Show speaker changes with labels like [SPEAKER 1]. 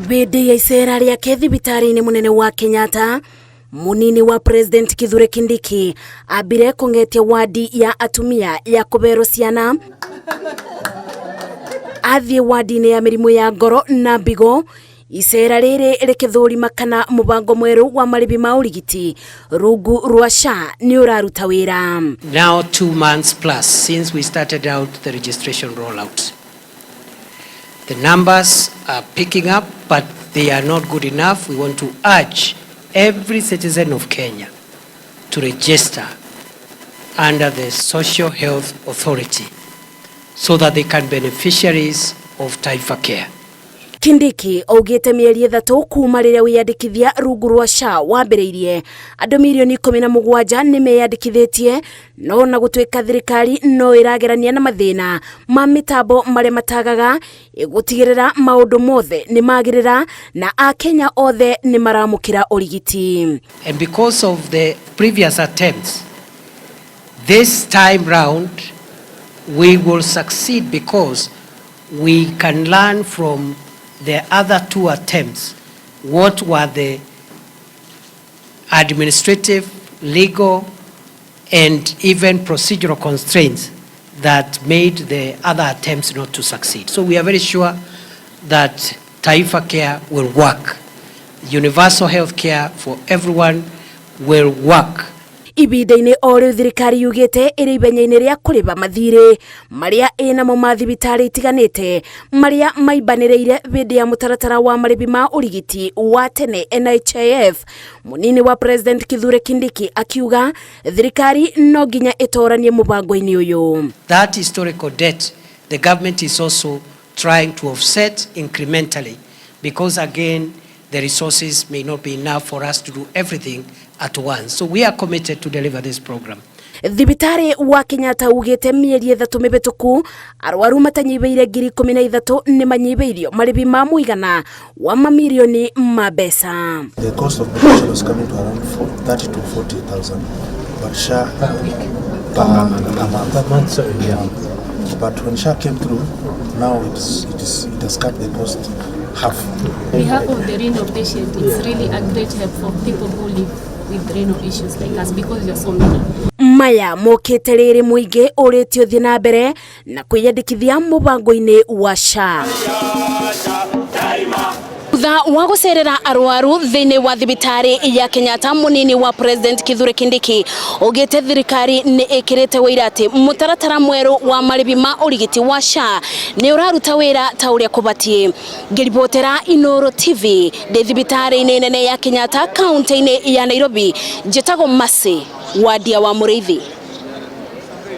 [SPEAKER 1] Bidi ya isera ya thibitari-inĩ munene wa Kenyatta, munini wa President Kindiki abire kũngetia wadi ya atumia ya kũberwo ciana. Athie wadi-inĩ ya mĩrimũ ya ngoro na mbigo. Isera rĩrĩ rĩkĩthũrima kana mũbango mwerũ wa marĩhi ma ũrigiti rungu rwa SHA nĩ ũraruta wĩra.
[SPEAKER 2] Now 2 months plus since we started out the registration rollout. The numbers are picking up, but they are not good enough. We want to urge every citizen of Kenya to register under the Social Health Authority so that they can be beneficiaries of Taifa Care.
[SPEAKER 1] Kindiki augite mieri 3 kuma riria wiyandikithia rungu rwa SHA wambiriirie andu milioni 17 ni meyandikithitie no na gutwika thirikari no iragerania na mathina ma mitambo mare matagaga gutigirira maundu mothe ni magirira na Akenya othe ni maramukira urigiti.
[SPEAKER 2] And because of the previous attempts, this time round we will succeed because we can learn from the other 2 attempts what were the administrative, legal, and even procedural constraints that made the other attempts not to succeed. So we are very sure that Taifa Care will work. Universal health care for everyone will work.
[SPEAKER 1] Ibida-inĩ o rĩu thirikari yugĩte ĩrĩ ibenya-inĩ rĩa kũrĩha mathirĩ marĩa ĩnamo ma thibitarĩ itiganĩte marĩa maimbanĩrĩire hĩndĩ ya mũtaratara wa marĩhi ma ũrigiti wa tene NHIF. Munini wa President Kindiki akiuga thirikari no nginya ĩtoranie mũbango-inĩ ũyũ.
[SPEAKER 2] That historical debt the government is also trying to offset incrementally because again the resources may not be enough for us to do everything at once. So we are committed to deliver this program.
[SPEAKER 1] Thibitari wa Kenyatta ugite mieri 3 mibituku arwaru matanyibeire 13,000 ni manyibeirio marĩhi ma muigana wa mamilioni ma mbeca.
[SPEAKER 3] The cost of the patient was coming to around 30 to 40,000, but SHA per month. Sorry, yeah. But when SHA came through, now it has cut the cost half.
[SPEAKER 4] On behalf of the renal patient, it's really a great help for people who live with renal issues like us because there are so many.
[SPEAKER 1] Maya mokete rĩrĩ mũingĩ ũrĩtio thiĩ na mbere na kwĩyandĩkithia mũbango-inĩ wa SHA. Thutha wa gũcerera arwaru thĩinĩ wa thibitarĩ ya Kenyatta, munini wa President Kindiki ugĩte thirikari nĩ ĩkĩrĩte wĩra atĩ mũtaratara mwerũ wa marĩhi ma ũrigiti wa SHA nĩ ũraruta wĩra ta ũrĩa kũbatiĩ. Ngĩribotera Inooro TV ndĩ thibitarĩ-inĩ nene ya Kenyatta kaunti-inĩ ya Nairobi, njĩtagwo Mercy Wadia wa Mũrĩithi.